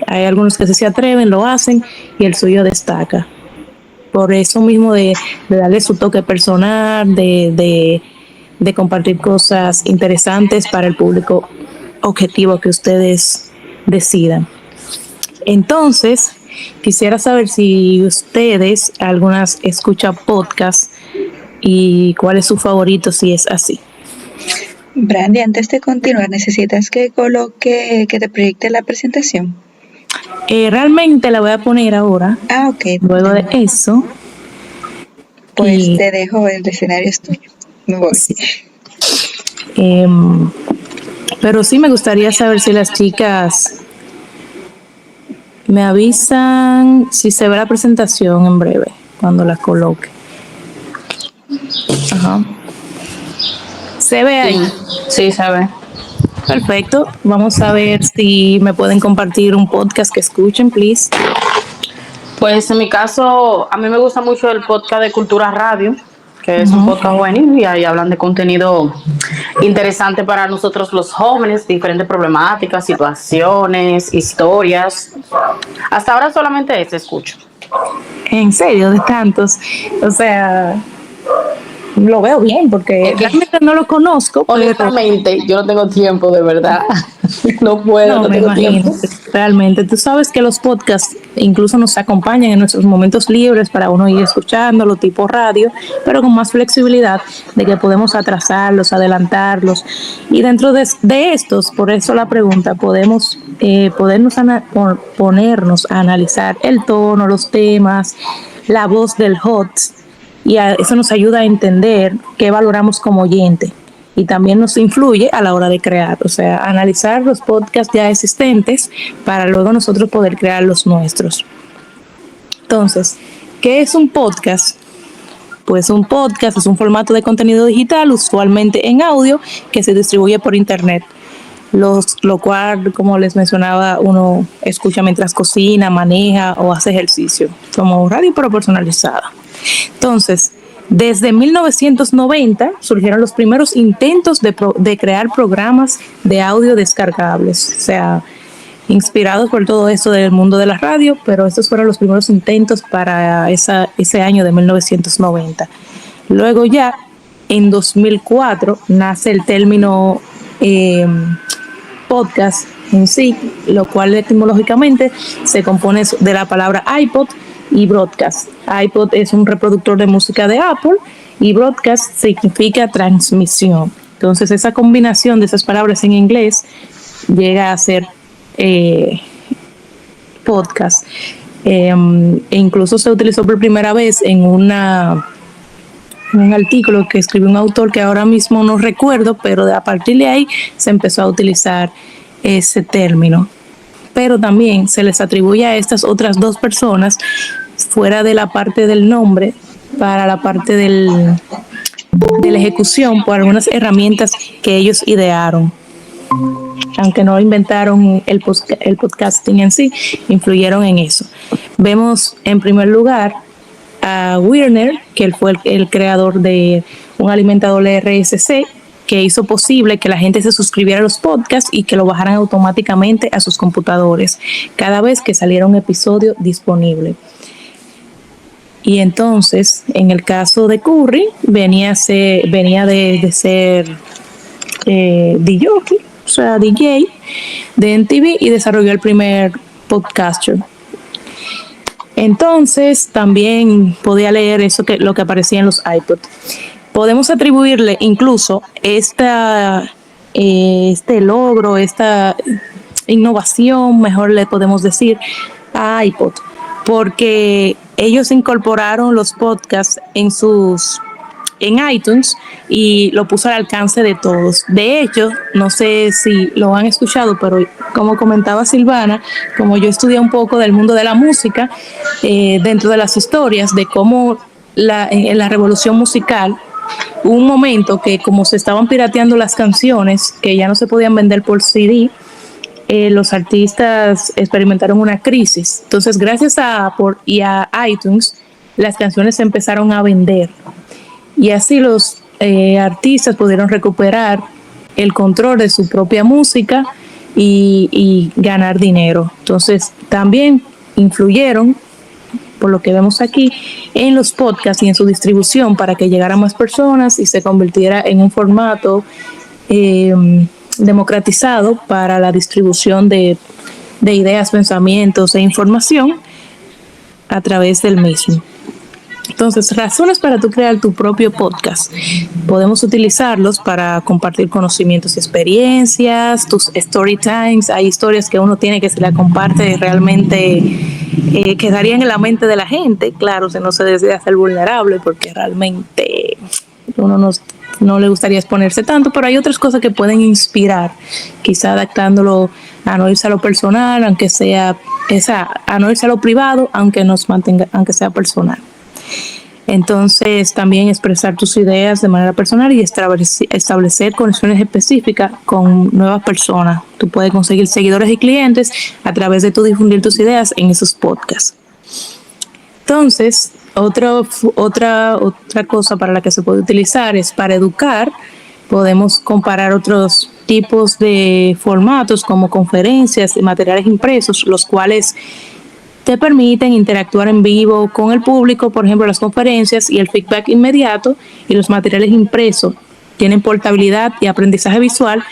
Hay algunos que se atreven, lo hacen y el suyo destaca. Por eso mismo de darle su toque personal, de compartir cosas interesantes para el público objetivo que ustedes decidan. Entonces, quisiera saber si ustedes, algunas escuchan podcast y cuál es su favorito si es así. Brandy, antes de continuar, ¿necesitas que que te proyecte la presentación? Realmente la voy a poner ahora. Ok. Luego de eso. Pues te dejo, el escenario es tuyo. Me voy. Sí. Pero sí me gustaría saber si las chicas me avisan si se ve la presentación en breve, cuando la coloque. Ajá. ¿Se ve ahí? Sí, se ve. Perfecto. Vamos a ver si me pueden compartir un podcast que escuchen, please. Pues en mi caso, a mí me gusta mucho el podcast de Cultura Radio, que es un podcast buenísimo y ahí hablan de contenido interesante para nosotros los jóvenes, diferentes problemáticas, situaciones, historias. Hasta ahora solamente este escucho. ¿En serio? ¿De tantos? O sea, lo veo bien porque realmente no lo conozco. Honestamente, yo no tengo tiempo, de verdad. No puedo, no tengo tiempo. Realmente, tú sabes que los podcasts incluso nos acompañan en nuestros momentos libres para uno ir escuchándolo tipo radio, pero con más flexibilidad de que podemos atrasarlos, adelantarlos. Y dentro de estos, por eso la pregunta, podemos ponernos a analizar el tono, los temas, la voz del host, y eso nos ayuda a entender qué valoramos como oyente y también nos influye a la hora de crear, o sea, analizar los podcasts ya existentes para luego nosotros poder crear los nuestros. Entonces, ¿qué es un podcast? Pues un podcast es un formato de contenido digital, usualmente en audio, que se distribuye por internet. Lo cual, como les mencionaba, uno escucha mientras cocina, maneja o hace ejercicio, como radio pero personalizada. Entonces, desde 1990 surgieron los primeros intentos de crear programas de audio descargables, o sea, inspirados por todo eso del mundo de la radio, pero estos fueron los primeros intentos para ese año de 1990. Luego ya, en 2004, nace el término podcast en sí, lo cual etimológicamente se compone de la palabra iPod y broadcast. iPod es un reproductor de música de Apple y broadcast significa transmisión. Entonces esa combinación de esas palabras en inglés llega a ser podcast. E incluso se utilizó por primera vez en un artículo que escribió un autor que ahora mismo no recuerdo, pero a partir de ahí se empezó a utilizar ese término. Pero también se les atribuye a estas otras dos personas fuera de la parte del nombre para la parte de la ejecución por algunas herramientas que ellos idearon. Aunque no inventaron el podcasting en sí, influyeron en eso. Vemos en primer lugar a Werner, que él fue el creador de un alimentador RSC, que hizo posible que la gente se suscribiera a los podcasts y que lo bajaran automáticamente a sus computadores cada vez que saliera un episodio disponible. Y entonces, en el caso de Curry, venía de ser DJ, o sea, DJ de MTV, y desarrolló el primer podcaster. Entonces, también podía leer lo que aparecía en los iPod. Podemos atribuirle incluso este logro, esta innovación, mejor le podemos decir, a iPod, porque ellos incorporaron los podcasts en iTunes y lo puso al alcance de todos. De hecho, no sé si lo han escuchado, pero como comentaba Silvana, como yo estudié un poco del mundo de la música, dentro de las historias de cómo en la revolución musical hubo un momento que como se estaban pirateando las canciones, que ya no se podían vender por CD, los artistas experimentaron una crisis. Entonces, gracias a Apple y a iTunes, las canciones se empezaron a vender. Y así los artistas pudieron recuperar el control de su propia música y ganar dinero. Entonces también influyeron, por lo que vemos aquí, en los podcasts y en su distribución para que llegara a más personas y se convirtiera en un formato democratizado para la distribución de ideas, pensamientos e información a través del mismo. Entonces, razones para tú crear tu propio podcast. Podemos utilizarlos para compartir conocimientos y experiencias, tus story times. Hay historias que uno tiene que se la comparte realmente quedarían en la mente de la gente. Claro, si no se desea ser vulnerable porque realmente uno no le gustaría exponerse tanto, pero hay otras cosas que pueden inspirar, quizá adaptándolo a no irse a lo personal, aunque sea a no irse a lo privado, aunque sea personal. Entonces, también expresar tus ideas de manera personal y establecer conexiones específicas con nuevas personas. Tú puedes conseguir seguidores y clientes a través de tú difundir tus ideas en esos podcasts. Entonces, otra cosa para la que se puede utilizar es para educar. Podemos comparar otros tipos de formatos como conferencias y materiales impresos, los cuales te permiten interactuar en vivo con el público. Por ejemplo, las conferencias y el feedback inmediato, y los materiales impresos tienen portabilidad y aprendizaje visual,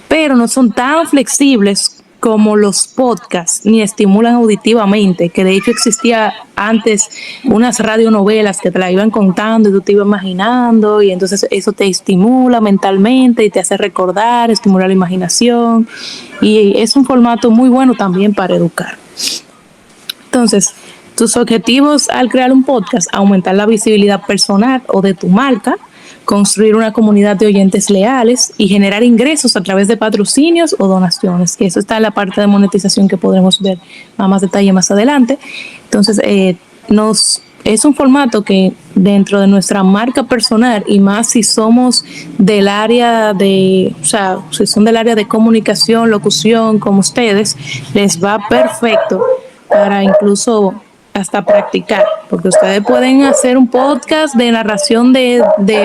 pero no son tan flexibles como los podcasts, ni estimulan auditivamente, que de hecho existía antes unas radionovelas que te la iban contando y tú te ibas imaginando, y entonces eso te estimula mentalmente y te hace recordar, estimula la imaginación, y es un formato muy bueno también para educar. Entonces, tus objetivos al crear un podcast: aumentar la visibilidad personal o de tu marca, construir una comunidad de oyentes leales y generar ingresos a través de patrocinios o donaciones, que eso está en la parte de monetización que podremos ver a más detalle más adelante. Entonces, es un formato que dentro de nuestra marca personal, y más si somos del área si son del área de comunicación, locución, como ustedes, les va perfecto para incluso hasta practicar, porque ustedes pueden hacer un podcast de narración de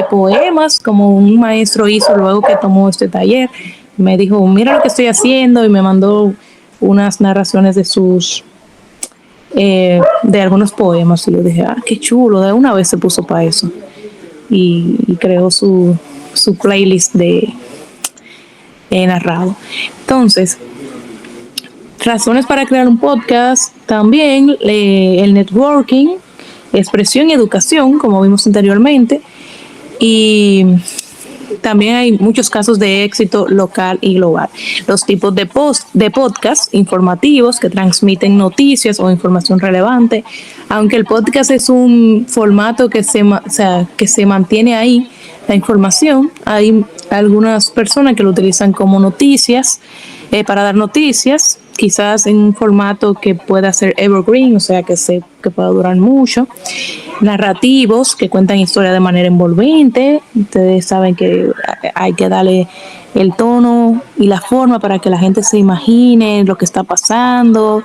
poemas, como un maestro hizo luego que tomó este taller. Me dijo, mira lo que estoy haciendo, y me mandó unas narraciones de algunos poemas, y yo dije, qué chulo, de una vez se puso para eso, y creó su playlist de narrado. Entonces, razones para crear un podcast también: el networking, expresión y educación, como vimos anteriormente, y también hay muchos casos de éxito local y global. Los tipos de podcast: informativos, que transmiten noticias o información relevante. Aunque el podcast es un formato que se mantiene ahí, la información, hay algunas personas que lo utilizan como noticias, para dar noticias, quizás en un formato que pueda ser evergreen, o sea, que pueda durar mucho. Narrativos, que cuentan historias de manera envolvente. Ustedes saben que hay que darle el tono y la forma para que la gente se imagine lo que está pasando,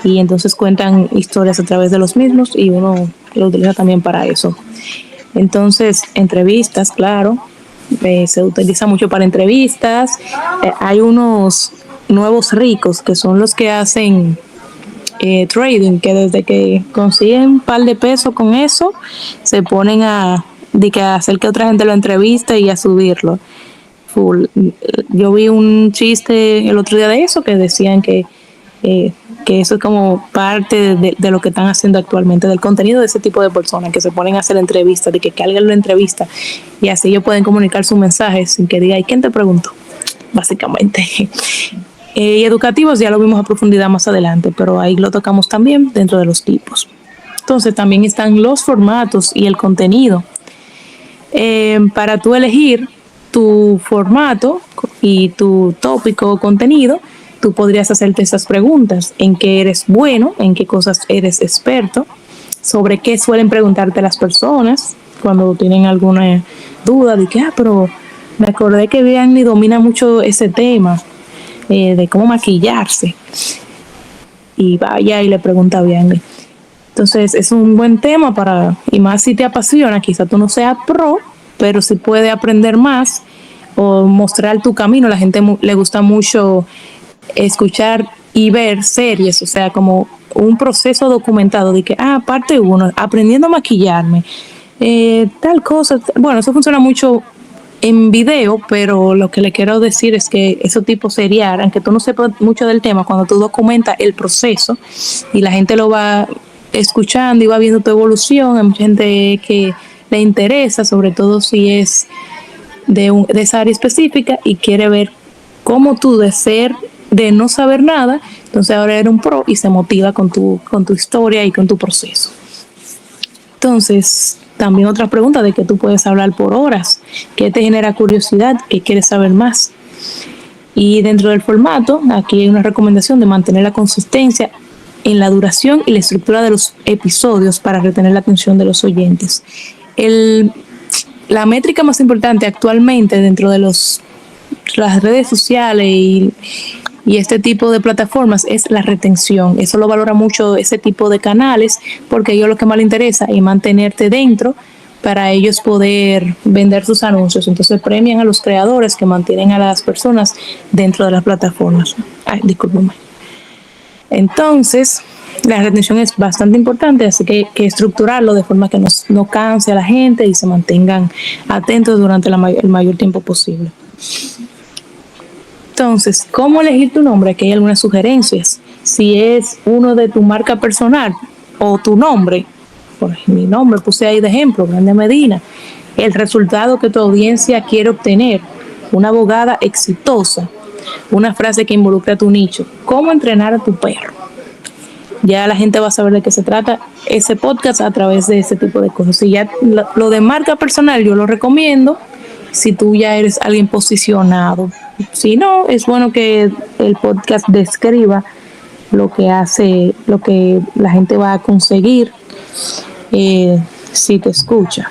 y entonces cuentan historias a través de los mismos, y uno lo utiliza también para eso. Entonces, entrevistas, claro, se utiliza mucho para entrevistas. Hay unos nuevos ricos que son los que hacen trading, que desde que consiguen un par de pesos con eso, se ponen a hacer que otra gente lo entreviste y a subirlo. Yo vi un chiste el otro día de eso, que decían que eso es como parte de lo que están haciendo actualmente, del contenido de ese tipo de personas que se ponen a hacer entrevistas, de que alguien lo entrevista, y así ellos pueden comunicar sus mensajes sin que diga, ¿y quién te preguntó? Básicamente. Y educativos ya lo vimos a profundidad más adelante, pero ahí lo tocamos también dentro de los tipos. Entonces también están los formatos y el contenido. Para tú elegir tu formato y tu tópico o contenido, tú podrías hacerte estas preguntas: ¿en qué eres bueno? ¿En qué cosas eres experto? ¿Sobre qué suelen preguntarte las personas cuando tienen alguna duda? De que, pero me acordé que Bianni domina mucho ese tema de cómo maquillarse. Y vaya y le pregunta a Bianni. Entonces es un buen tema y más si te apasiona, quizá tú no seas pro, pero si puedes aprender más o mostrar tu camino. La gente le gusta mucho escuchar y ver series, o sea, como un proceso documentado de que, parte 1, aprendiendo a maquillarme, tal cosa. Bueno, eso funciona mucho en video, pero lo que le quiero decir es que eso tipo serial, aunque tú no sepas mucho del tema, cuando tú documentas el proceso y la gente lo va escuchando y va viendo tu evolución, hay mucha gente que le interesa, sobre todo si es de esa área específica y quiere ver cómo tú de no saber nada, entonces ahora eres un pro y se motiva con tu historia y con tu proceso. Entonces, también otra pregunta de que tú puedes hablar por horas, qué te genera curiosidad, qué quieres saber más. Y dentro del formato, aquí hay una recomendación de mantener la consistencia en la duración y la estructura de los episodios para retener la atención de los oyentes. La métrica más importante actualmente dentro de las redes sociales y este tipo de plataformas es la retención. Eso lo valora mucho ese tipo de canales porque a ellos lo que más les interesa es mantenerte dentro para ellos poder vender sus anuncios. Entonces premian a los creadores que mantienen a las personas dentro de las plataformas. Discúlpame. Entonces, la retención es bastante importante, así que estructurarlo de forma que no canse a la gente y se mantengan atentos durante el mayor tiempo posible. Entonces, ¿cómo elegir tu nombre? Aquí hay algunas sugerencias. Si es uno de tu marca personal o tu nombre, por mi nombre puse ahí de ejemplo, Brandia Medina, el resultado que tu audiencia quiere obtener, una abogada exitosa, una frase que involucre a tu nicho, cómo entrenar a tu perro. Ya la gente va a saber de qué se trata ese podcast a través de ese tipo de cosas. Si ya lo de marca personal yo lo recomiendo si tú ya eres alguien posicionado. Si no, es bueno que el podcast describa lo que hace, lo que la gente va a conseguir si te escucha,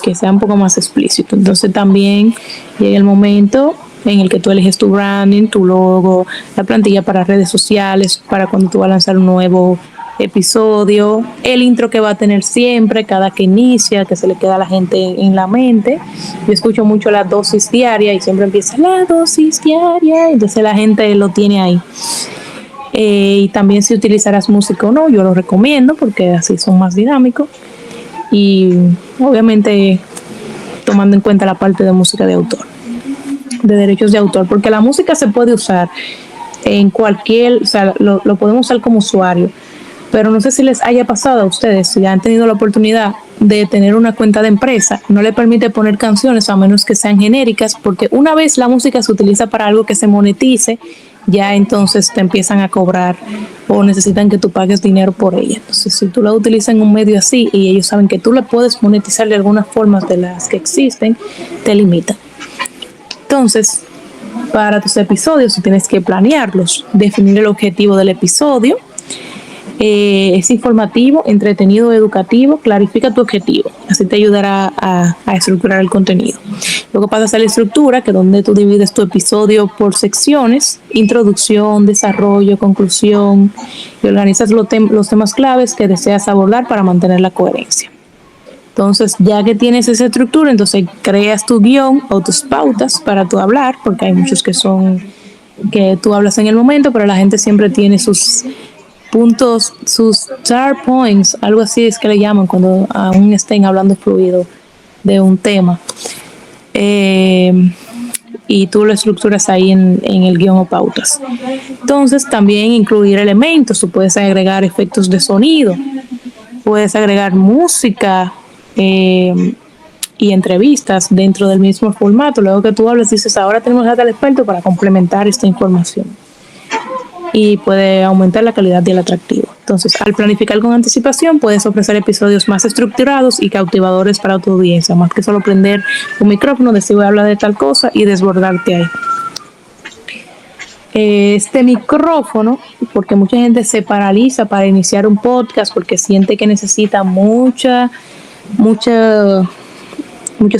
que sea un poco más explícito. Entonces también llega el momento en el que tú eliges tu branding, tu logo, la plantilla para redes sociales, para cuando tú vas a lanzar un nuevo episodio, el intro que va a tener siempre, cada que inicia, que se le queda a la gente en la mente. Yo escucho mucho la dosis diaria y siempre empieza la dosis diaria, entonces la gente lo tiene ahí. Y también si utilizarás música o no, yo lo recomiendo porque así son más dinámicos y obviamente tomando en cuenta la parte de música de autor, de derechos de autor, porque la música se puede usar en cualquier, o sea, lo podemos usar como usuario, pero no sé si les haya pasado a ustedes, si han tenido la oportunidad de tener una cuenta de empresa, no le permite poner canciones a menos que sean genéricas, porque una vez la música se utiliza para algo que se monetice, ya entonces te empiezan a cobrar o necesitan que tú pagues dinero por ella. Entonces, si tú la utilizas en un medio así y ellos saben que tú la puedes monetizar de algunas formas de las que existen, te limitan. Entonces, para tus episodios, tú tienes que planearlos, definir el objetivo del episodio. Es informativo, entretenido, educativo, clarifica tu objetivo, así te ayudará a estructurar el contenido. Luego pasas a la estructura, que es donde tú divides tu episodio por secciones, introducción, desarrollo, conclusión, y organizas los temas claves que deseas abordar para mantener la coherencia. Entonces, ya que tienes esa estructura, entonces creas tu guión o tus pautas para tu hablar, porque hay muchos que tú hablas en el momento, pero la gente siempre tiene sus puntos, sus star points, algo así es que le llaman cuando aún estén hablando fluido de un tema. Y tú lo estructuras ahí en el guión o pautas. Entonces también incluir elementos, tú puedes agregar efectos de sonido, puedes agregar música y entrevistas dentro del mismo formato. Luego que tú hablas dices, ahora tenemos a tal experto para complementar esta información. Y puede aumentar la calidad y el atractivo. Entonces, al planificar con anticipación, puedes ofrecer episodios más estructurados y cautivadores para tu audiencia, más que solo prender un micrófono, decir voy a hablar de tal cosa y desbordarte ahí. Este micrófono, porque mucha gente se paraliza para iniciar un podcast porque siente que necesita muchos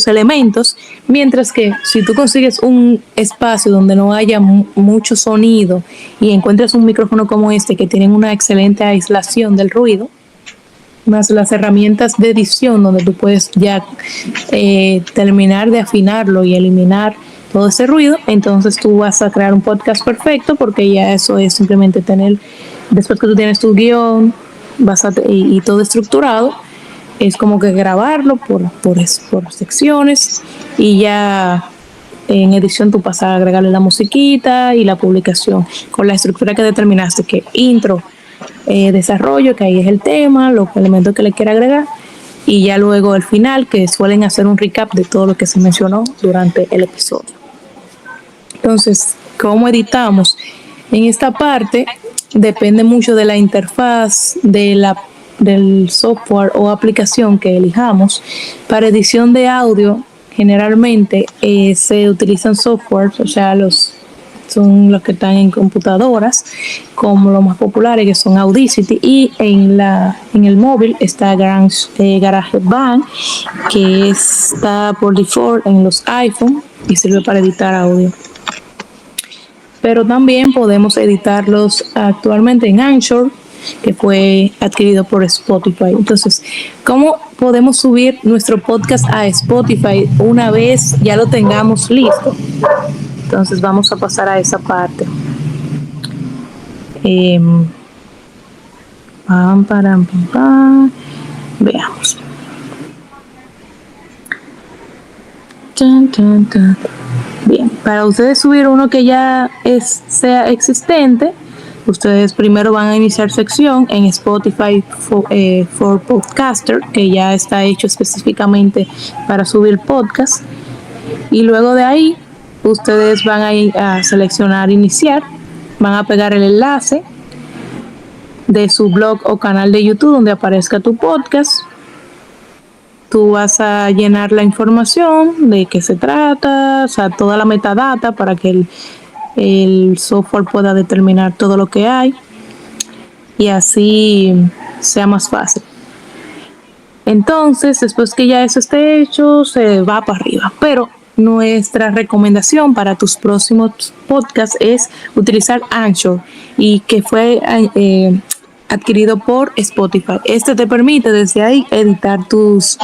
elementos, mientras que si tú consigues un espacio donde no haya mucho sonido y encuentras un micrófono como este que tienen una excelente aislación del ruido, más las herramientas de edición donde tú puedes ya terminar de afinarlo y eliminar todo ese ruido, entonces tú vas a crear un podcast perfecto porque ya eso es simplemente tener, después que tú tienes tu guión y todo estructurado, es como que grabarlo por secciones y ya en edición tú pasas a agregarle la musiquita y la publicación con la estructura que determinaste, que intro, desarrollo, que ahí es el tema, los elementos que le quiera agregar, y ya luego el final, que suelen hacer un recap de todo lo que se mencionó durante el episodio. Entonces, ¿cómo editamos? En esta parte depende mucho de la interfaz del software o aplicación que elijamos. Para edición de audio, generalmente se utilizan softwares, o sea, son los que están en computadoras, como los más populares que son Audacity, y en el móvil está GarageBand, que está por default en los iPhone y sirve para editar audio. Pero también podemos editarlos actualmente en Anchor, que fue adquirido por Spotify. Entonces, ¿cómo podemos subir nuestro podcast a Spotify una vez ya lo tengamos listo? Entonces vamos a pasar a esa parte. Veamos. Bien, para ustedes subir uno que ya sea existente, ustedes primero van a iniciar sección en Spotify for Podcaster, que ya está hecho específicamente para subir podcast, y luego de ahí ustedes van a ir a seleccionar iniciar, van a pegar el enlace de su blog o canal de YouTube donde aparezca tu podcast. Tú vas a llenar la información de qué se trata, o sea, toda la metadata para que el software pueda determinar todo lo que hay y así sea más fácil. Entonces, después que ya eso esté hecho, se va para arriba. Pero nuestra recomendación para tus próximos podcasts es utilizar Anchor, y que fue adquirido por Spotify. Este te permite desde ahí editar tus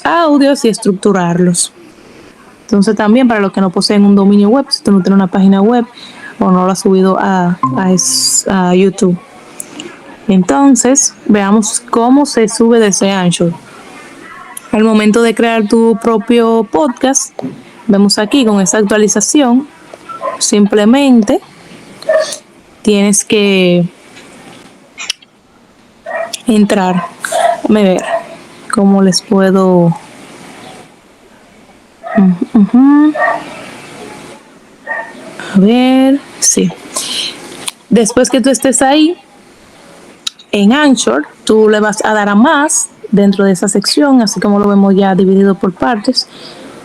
audios y estructurarlos. Entonces también para los que no poseen un dominio web, si tú no tienes una página web o no lo has subido a YouTube. Entonces veamos cómo se sube desde Anchor. Al momento de crear tu propio podcast, vemos aquí con esa actualización, simplemente tienes que entrar. Déjame ver cómo les puedo. A ver, sí. Después que tú estés ahí, en Anchor, tú le vas a dar a más dentro de esa sección, así como lo vemos ya dividido por partes.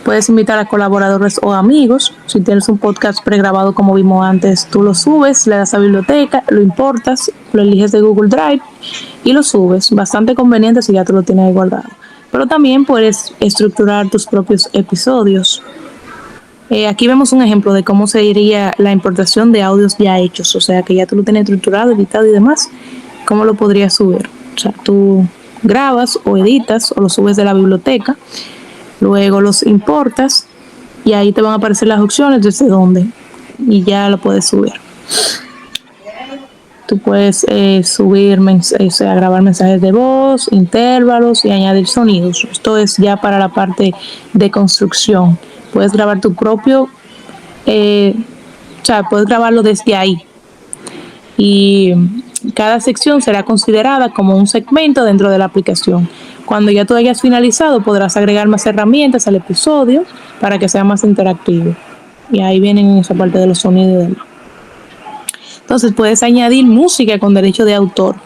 Puedes invitar a colaboradores o amigos. Si tienes un podcast pregrabado como vimos antes, tú lo subes, le das a biblioteca, lo importas, lo eliges de Google Drive y lo subes. Bastante conveniente si ya tú lo tienes ahí guardado. Pero también puedes estructurar tus propios episodios. Aquí vemos un ejemplo de cómo sería la importación de audios ya hechos, o sea que ya tú lo tienes estructurado, editado y demás. ¿Cómo lo podrías subir? O sea, tú grabas o editas o lo subes de la biblioteca, luego los importas y ahí te van a aparecer las opciones desde dónde y ya lo puedes subir. Tú puedes grabar mensajes de voz, intervalos y añadir sonidos. Esto es ya para la parte de construcción. Puedes grabar tu propio, puedes grabarlo desde ahí. Y cada sección será considerada como un segmento dentro de la aplicación. Cuando ya tú hayas finalizado, podrás agregar más herramientas al episodio para que sea más interactivo. Y ahí vienen esa parte de los sonidos. Entonces puedes añadir música con derecho de autor,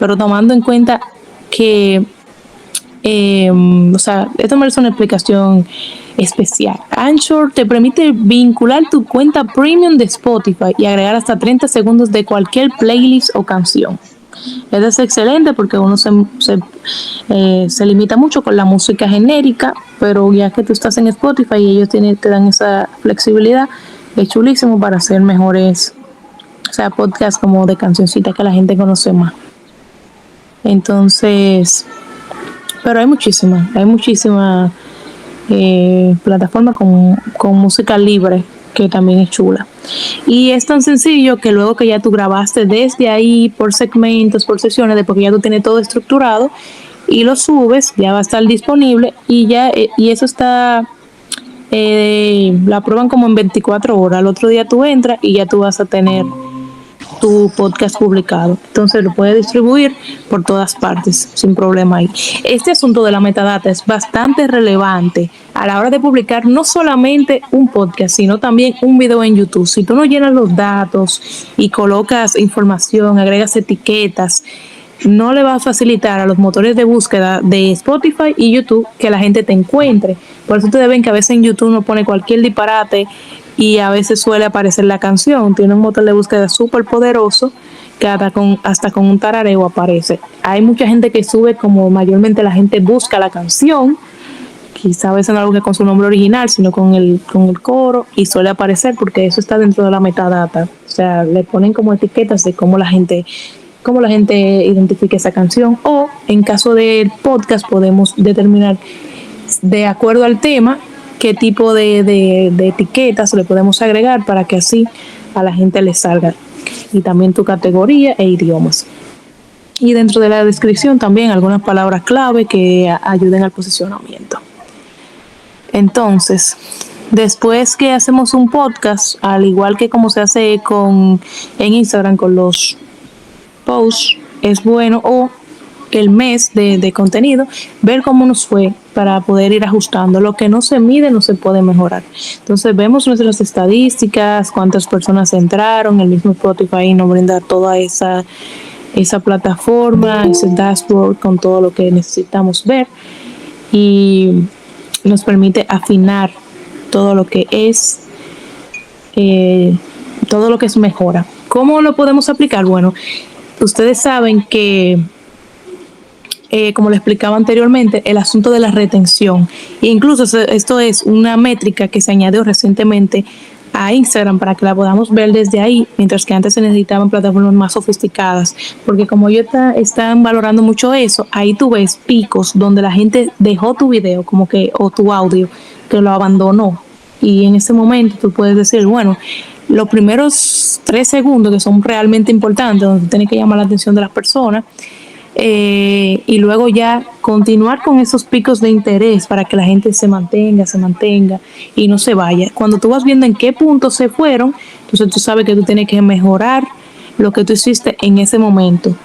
pero tomando en cuenta que, esto merece una explicación especial. Anchor te permite vincular tu cuenta premium de Spotify y agregar hasta 30 segundos de cualquier playlist o canción. Esto es excelente porque uno se limita mucho con la música genérica, pero ya que tú estás en Spotify y ellos te dan esa flexibilidad, es chulísimo para hacer mejores, podcasts como de cancioncitas que la gente conoce más. Entonces, pero hay muchísimas plataforma con música libre, que también es chula. Y es tan sencillo que luego que ya tú grabaste desde ahí por segmentos, por sesiones, después que ya tú tienes todo estructurado y lo subes, ya va a estar disponible y ya y eso está la prueban como en 24 horas. Al otro día tú entras y ya tú vas a tener tu podcast publicado. Entonces lo puedes distribuir por todas partes sin problema ahí. Este asunto de la metadata es bastante relevante a la hora de publicar no solamente un podcast, sino también un video en YouTube. Si tú no llenas los datos y colocas información, agregas etiquetas, no le va a facilitar a los motores de búsqueda de Spotify y YouTube que la gente te encuentre. Por eso ustedes ven que a veces en YouTube uno pone cualquier disparate y a veces suele aparecer la canción. Tiene un motor de búsqueda súper poderoso que hasta con un tarareo aparece. Hay mucha gente que sube, como mayormente la gente busca la canción, quizá a veces no lo busca con su nombre original, sino con el coro, y suele aparecer porque eso está dentro de la metadata. O sea, le ponen como etiquetas de cómo la gente identifica esa canción, o en caso del podcast podemos determinar de acuerdo al tema qué tipo de etiquetas le podemos agregar para que así a la gente le salga, y también tu categoría e idiomas. Y dentro de la descripción también algunas palabras clave que ayuden al posicionamiento. Entonces, después que hacemos un podcast, al igual que como se hace en Instagram con los posts, es bueno, o el mes de contenido, ver cómo nos fue para poder ir ajustando. Lo que no se mide no se puede mejorar. Entonces vemos nuestras estadísticas, cuántas personas entraron, el mismo Spotify nos brinda toda esa plataforma, ese dashboard con todo lo que necesitamos ver, y nos permite afinar todo lo que es mejora. ¿Cómo lo podemos aplicar? Bueno, ustedes saben que como le explicaba anteriormente, el asunto de la retención. E incluso esto es una métrica que se añadió recientemente a Instagram para que la podamos ver desde ahí, mientras que antes se necesitaban plataformas más sofisticadas, porque como ellos están valorando mucho eso, ahí tú ves picos donde la gente dejó tu video o tu audio, que lo abandonó, y en ese momento tú puedes decir, bueno, los primeros 3 segundos que son realmente importantes, donde tienes que llamar la atención de las personas, y luego ya continuar con esos picos de interés para que la gente se mantenga y no se vaya. Cuando tú vas viendo en qué puntos se fueron, entonces tú sabes que tú tienes que mejorar lo que tú hiciste en ese momento,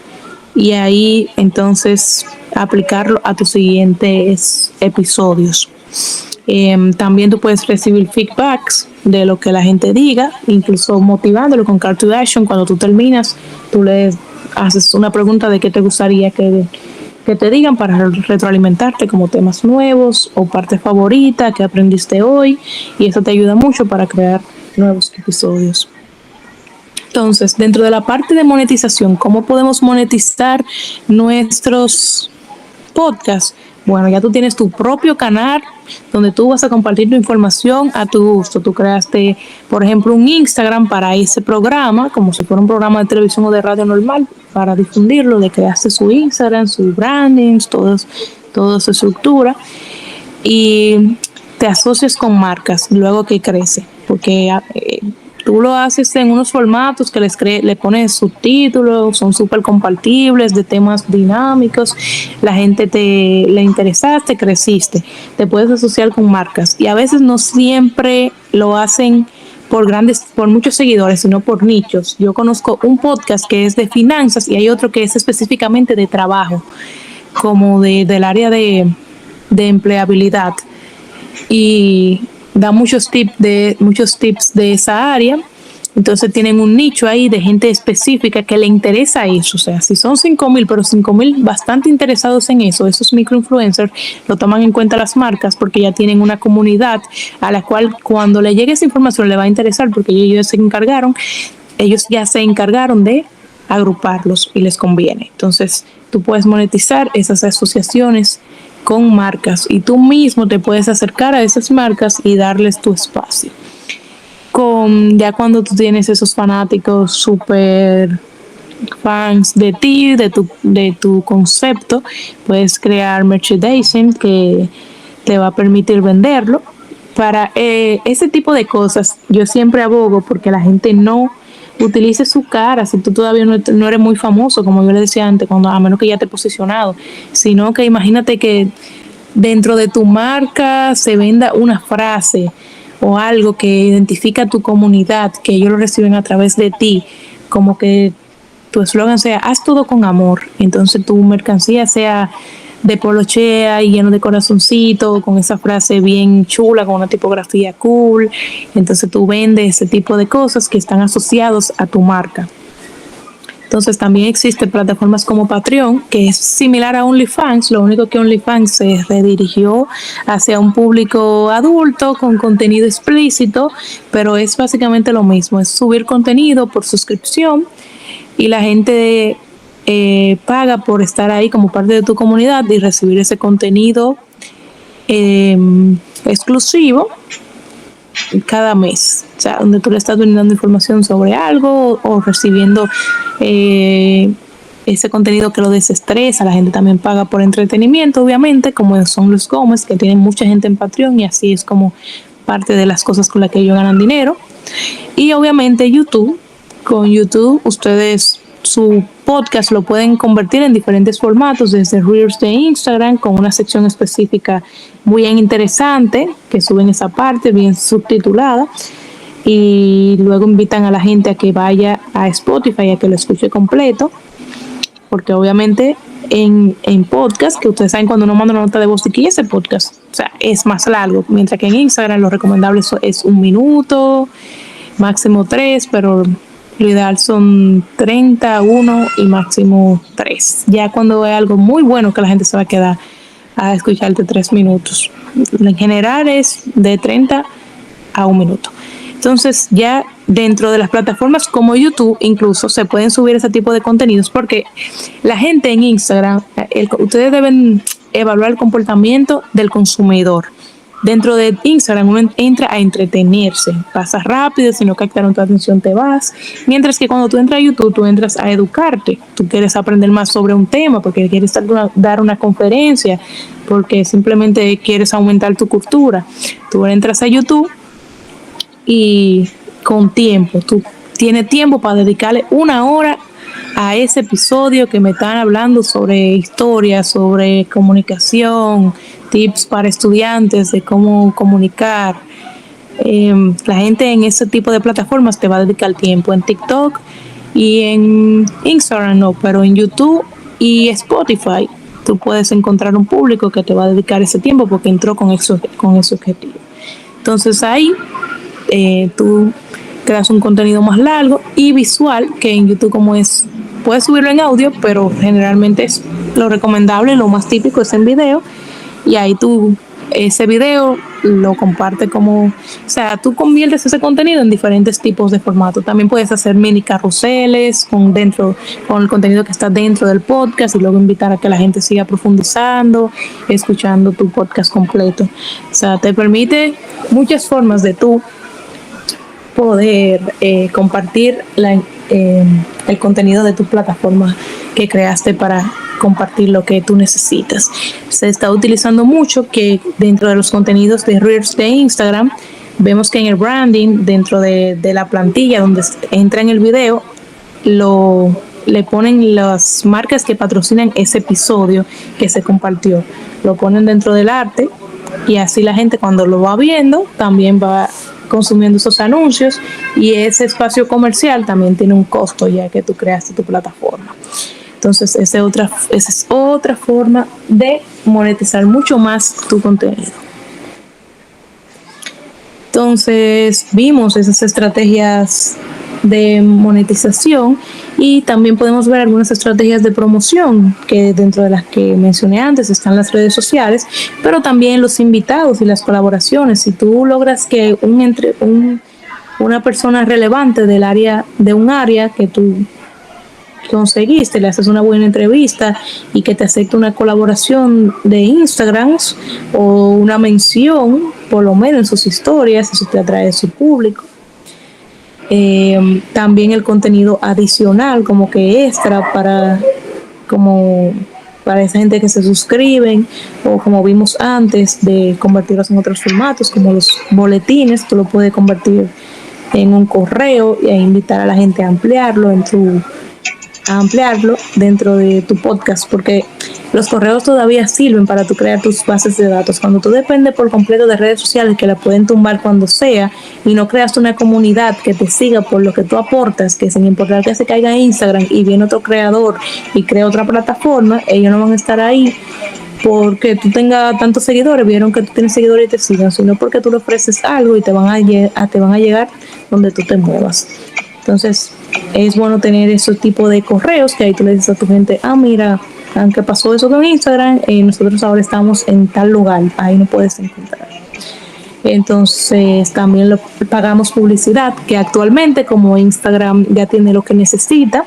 y ahí entonces aplicarlo a tus siguientes episodios. También tú puedes recibir feedbacks de lo que la gente diga, incluso motivándolo con call to action. Cuando tú terminas, tú le haces una pregunta de qué te gustaría que te digan para retroalimentarte, como temas nuevos o parte favorita que aprendiste hoy, y eso te ayuda mucho para crear nuevos episodios. Entonces, dentro de la parte de monetización, ¿cómo podemos monetizar nuestros podcasts? Bueno, ya tú tienes tu propio canal donde tú vas a compartir tu información a tu gusto. Tú creaste, por ejemplo, un Instagram para ese programa, como si fuera un programa de televisión o de radio normal, para difundirlo. Le creaste su Instagram, su branding, toda su estructura, y te asocias con marcas luego que crece, porque tú lo haces en unos formatos que le pones subtítulos, son súper compartibles, de temas dinámicos, la gente le interesaste, creciste, te puedes asociar con marcas, y a veces no siempre lo hacen por muchos seguidores, sino por nichos. Yo conozco un podcast que es de finanzas y hay otro que es específicamente de trabajo, como del área de empleabilidad, y da muchos tips de esa área. Entonces tienen un nicho ahí de gente específica que le interesa eso. O sea, si son 5,000, pero 5,000 bastante interesados en eso, esos microinfluencers lo toman en cuenta las marcas, porque ya tienen una comunidad a la cual cuando le llegue esa información le va a interesar, porque ellos ya se encargaron de agruparlos y les conviene. Entonces tú puedes monetizar esas asociaciones con marcas, y tú mismo te puedes acercar a esas marcas y darles tu espacio. Ya cuando tú tienes esos fanáticos súper fans de ti, de tu concepto, puedes crear merchandising, que te va a permitir venderlo. Para ese tipo de cosas, yo siempre abogo porque la gente no utilice su cara si tú todavía no eres muy famoso, como yo le decía antes, cuando a menos que ya te he posicionado, sino que imagínate que dentro de tu marca se venda una frase o algo que identifica a tu comunidad, que ellos lo reciben a través de ti, como que tu eslogan sea haz todo con amor, entonces tu mercancía sea de polochea y lleno de corazoncito, con esa frase bien chula, con una tipografía cool, entonces tú vendes ese tipo de cosas que están asociados a tu marca. Entonces también existen plataformas como Patreon, que es similar a OnlyFans, lo único que OnlyFans se redirigió hacia un público adulto con contenido explícito, pero es básicamente lo mismo, es subir contenido por suscripción y la gente paga por estar ahí como parte de tu comunidad y recibir ese contenido exclusivo cada mes, o sea, donde tú le estás brindando información sobre algo o recibiendo ese contenido que lo desestresa. La gente también paga por entretenimiento, obviamente, como son los Gómez, que tienen mucha gente en Patreon y así es como parte de las cosas con las que ellos ganan dinero. Y obviamente YouTube, con YouTube ustedes su podcast lo pueden convertir en diferentes formatos, desde Reels de Instagram con una sección específica muy interesante que suben esa parte bien subtitulada y luego invitan a la gente a que vaya a Spotify a que lo escuche completo, porque obviamente en podcast, que ustedes saben cuando uno manda una nota de voz de que ese podcast, o sea, es más largo, mientras que en Instagram lo recomendable es 1 minuto, máximo 3, pero lo ideal son 31 y máximo 3. Ya cuando es algo muy bueno que la gente se va a quedar a escucharte 3 minutos. En general es de 30 a 1 minuto. Entonces ya dentro de las plataformas como YouTube incluso se pueden subir ese tipo de contenidos porque la gente en Instagram, ustedes deben evaluar el comportamiento del consumidor. Dentro de Instagram uno entra a entretenerse, pasa rápido, si no captaron tu atención te vas, mientras que cuando tú entras a YouTube tú entras a educarte, tú quieres aprender más sobre un tema, porque quieres dar una conferencia, porque simplemente quieres aumentar tu cultura. Tú entras a YouTube y con tiempo, tú tienes tiempo para dedicarle 1 hora a ese episodio que me están hablando sobre historia, sobre comunicación, tips para estudiantes de cómo comunicar. La gente en ese tipo de plataformas te va a dedicar tiempo. En TikTok y en Instagram no, pero en YouTube y Spotify tú puedes encontrar un público que te va a dedicar ese tiempo porque entró con ese objetivo. Entonces ahí tú creas un contenido más largo y visual, que en YouTube como es, puedes subirlo en audio, pero generalmente es lo recomendable, lo más típico es en video, y ahí tú ese video lo compartes como, o sea, tú conviertes ese contenido en diferentes tipos de formato. También puedes hacer mini carruseles con el contenido que está dentro del podcast y luego invitar a que la gente siga profundizando, escuchando tu podcast completo. O sea, te permite muchas formas de tú poder compartir el contenido de tu plataforma que creaste para compartir lo que tú necesitas. Se está utilizando mucho que dentro de los contenidos de Reels de Instagram, vemos que en el branding, dentro de la plantilla donde entra en el video, le ponen las marcas que patrocinan ese episodio que se compartió. Lo ponen dentro del arte y así la gente cuando lo va viendo también va consumiendo esos anuncios y ese espacio comercial también tiene un costo ya que tú creaste tu plataforma. Entonces esa es otra forma de monetizar mucho más tu contenido. Entonces vimos esas estrategias de monetización y también podemos ver algunas estrategias de promoción que dentro de las que mencioné antes están las redes sociales, pero también los invitados y las colaboraciones. Si tú logras que una persona relevante de un área que tú conseguiste, le haces una buena entrevista y que te acepte una colaboración de Instagram o una mención, por lo menos en sus historias, eso te atrae a su público. También el contenido adicional, como que extra para como para esa gente que se suscriben, o como vimos antes, de convertirlos en otros formatos, como los boletines, tú lo puedes convertir en un correo e invitar a la gente a ampliarlo dentro de tu podcast, porque los correos todavía sirven para tú crear tus bases de datos. Cuando tú dependes por completo de redes sociales que la pueden tumbar cuando sea y no creas una comunidad que te siga por lo que tú aportas, que sin importar que se caiga Instagram y viene otro creador y crea otra plataforma, ellos no van a estar ahí porque tú tengas tantos seguidores, vieron que tú tienes seguidores y te sigan, sino porque tú le ofreces algo y te van a llegar donde tú te muevas. Entonces, es bueno tener ese tipo de correos que ahí tú le dices a tu gente, mira, aunque pasó eso con Instagram, nosotros ahora estamos en tal lugar, ahí no puedes encontrar. Entonces, también pagamos publicidad, que actualmente como Instagram ya tiene lo que necesita,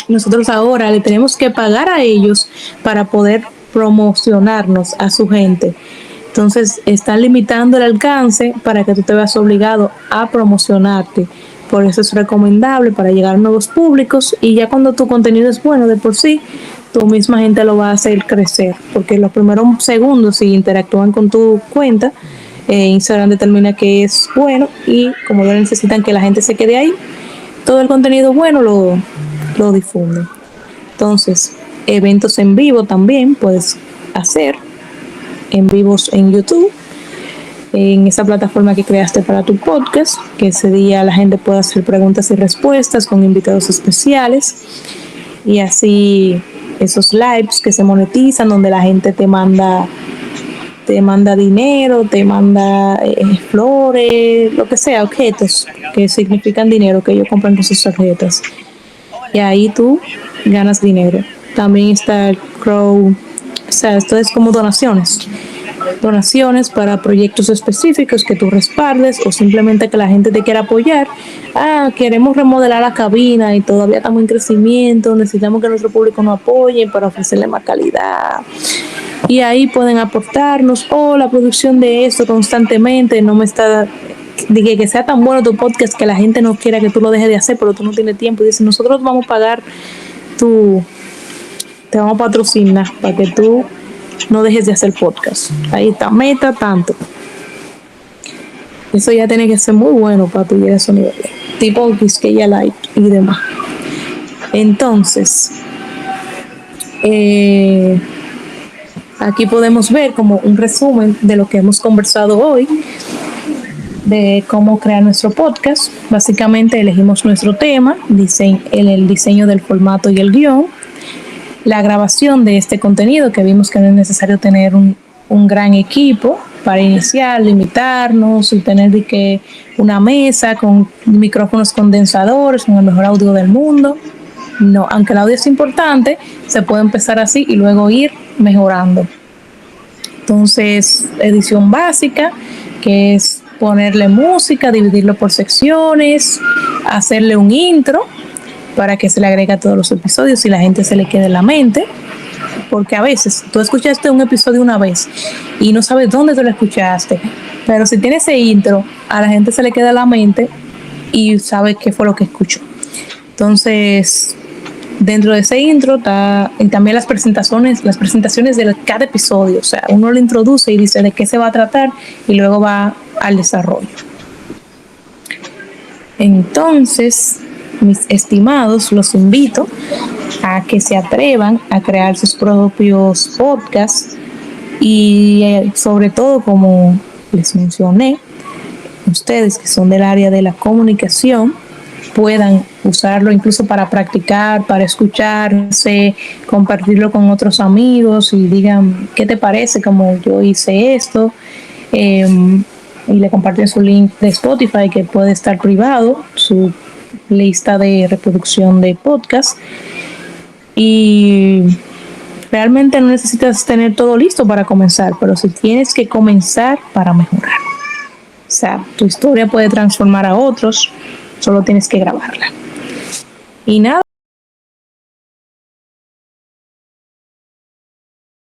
nosotros ahora le tenemos que pagar a ellos para poder promocionarnos a su gente. Entonces, están limitando el alcance para que tú te veas obligado a promocionarte. Por eso es recomendable para llegar a nuevos públicos, y ya cuando tu contenido es bueno de por sí, tu misma gente lo va a hacer crecer, porque los primeros segundos, si interactúan con tu cuenta, Instagram determina que es bueno, y como ya necesitan que la gente se quede ahí, todo el contenido bueno lo difunden. Entonces, eventos en vivo también puedes hacer, en vivos en YouTube, en esa plataforma que creaste para tu podcast, que ese día la gente pueda hacer preguntas y respuestas con invitados especiales, y así esos lives que se monetizan, donde la gente te manda dinero, te manda flores, lo que sea, objetos que significan dinero, que ellos compran con sus tarjetas, y ahí tú ganas dinero. También está el Crow, o sea, esto es como donaciones para proyectos específicos que tú respaldes, o simplemente que la gente te quiera apoyar. Queremos remodelar la cabina y todavía estamos en crecimiento, necesitamos que nuestro público nos apoye para ofrecerle más calidad, y ahí pueden aportarnos, o la producción de esto constantemente no me está, de que sea tan bueno tu podcast que la gente no quiera que tú lo dejes de hacer, pero tú no tienes tiempo, y dices, nosotros vamos a pagar te vamos a patrocinar para que tú no dejes de hacer podcast. Ahí está, meta tanto. Eso ya tiene que ser muy bueno para tu llegar a esos niveles, tipo Quisqueya Light y demás. Entonces, aquí podemos ver como un resumen de lo que hemos conversado hoy, de cómo crear nuestro podcast. Básicamente elegimos nuestro tema, el diseño del formato y el guión, la grabación de este contenido, que vimos que no es necesario tener un gran equipo para iniciar, limitarnos y tener una mesa con micrófonos condensadores, con el mejor audio del mundo. No, aunque el audio es importante, se puede empezar así y luego ir mejorando. Entonces, edición básica, que es ponerle música, dividirlo por secciones, hacerle un intro para que se le agregue a todos los episodios y la gente se le quede en la mente, porque a veces tú escuchaste un episodio una vez y no sabes dónde tú lo escuchaste, pero si tiene ese intro, a la gente se le queda en la mente y sabe qué fue lo que escuchó. Entonces, dentro de ese intro está, y también las presentaciones de cada episodio, o sea, uno lo introduce y dice de qué se va a tratar y luego va al desarrollo. Entonces, mis estimados, los invito a que se atrevan a crear sus propios podcasts, y sobre todo, como les mencioné, ustedes que son del área de la comunicación puedan usarlo incluso para practicar, para escucharse, compartirlo con otros amigos y digan, ¿qué te parece como yo hice esto? Y le comparten su link de Spotify, que puede estar privado, su lista de reproducción de podcast, y realmente no necesitas tener todo listo para comenzar, pero si tienes que comenzar para mejorar. O sea, tu historia puede transformar a otros, solo tienes que grabarla. Y nada,